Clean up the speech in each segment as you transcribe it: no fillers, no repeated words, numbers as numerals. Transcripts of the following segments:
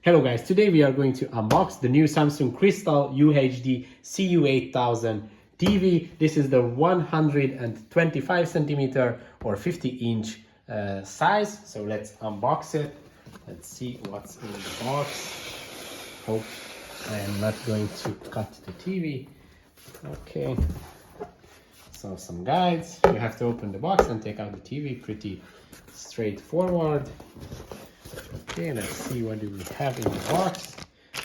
Hello guys, today we are going to unbox the new Samsung Crystal UHD CU8000 TV. This is the 125 centimeter or 50 inch size. So let's unbox it. Let's see what's in the box. Hope I am not going to cut the TV. Okay, so some guides. You have to open the box and take out the TV. Pretty straightforward. Okay, let's see what do we have in the box.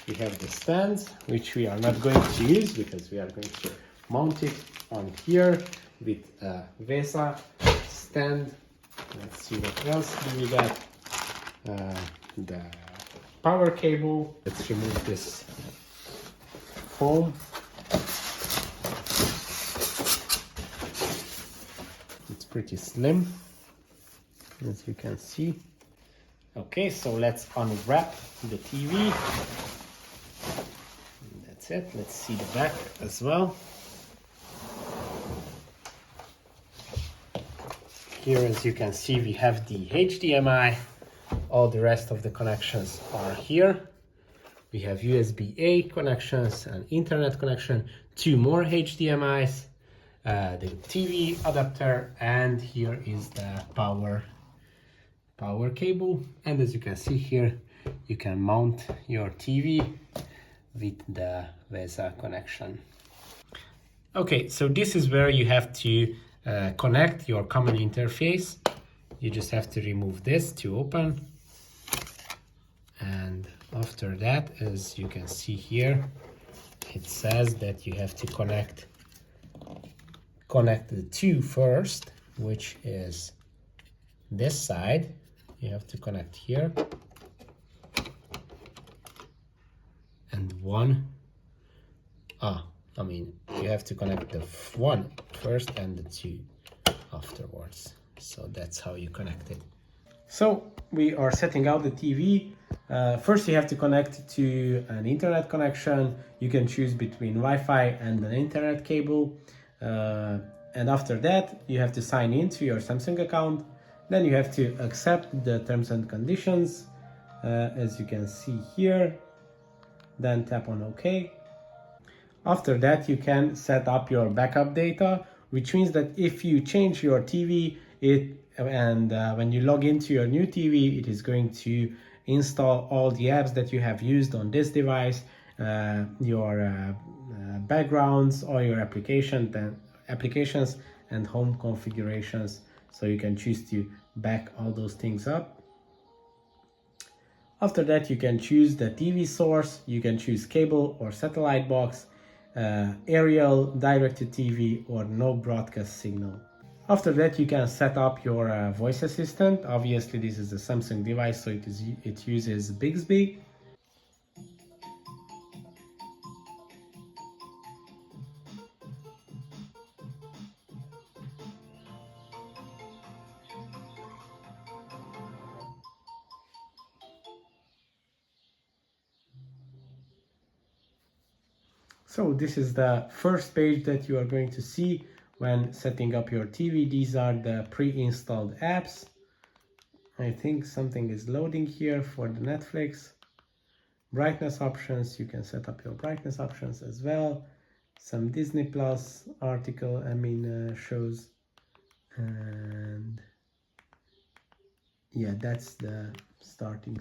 We have the stands, which we are not going to use because we are going to mount it on here with a VESA stand. Let's see what else do we got. The power cable. Let's remove this foam. It's pretty slim, as you can see. Okay, so let's unwrap the TV. That's it. Let's see the back as well. Here, as you can see, we have the HDMI. All the rest of the connections are here. We have USB-A connections, an internet connection, 2 more HDMIs, the TV adapter, and here is the power cable. And as you can see here, you can mount your TV with the VESA connection. Okay, so this is where you have to connect your common interface. You just have to remove this to open, and after that, as you can see here, it says that you have to connect the two first, which is this side. You have to connect here, and you have to connect the one first and the two afterwards. So that's how you connect it. So we are setting out the TV. First you have to connect to an internet connection. You can choose between Wi-Fi and an internet cable. And after that, you have to sign in to your Samsung account. Then you have to accept the terms and conditions, as you can see here. Then tap on OK. After that, you can set up your backup data, which means that if you change your TV, when you log into your new TV, it is going to install all the apps that you have used on this device, your backgrounds, all your applications and home configurations. So you can choose to back all those things up. After that, you can choose the TV source. You can choose cable or satellite box, aerial, direct to TV, or no broadcast signal. After that, you can set up your voice assistant. Obviously, this is a Samsung device, so it uses Bixby. So this is the first page that you are going to see when setting up your TV. These are the pre-installed apps. I think something is loading here for the Netflix. Brightness options, you can set up your brightness options as well. Some Disney Plus shows. And yeah, that's the starting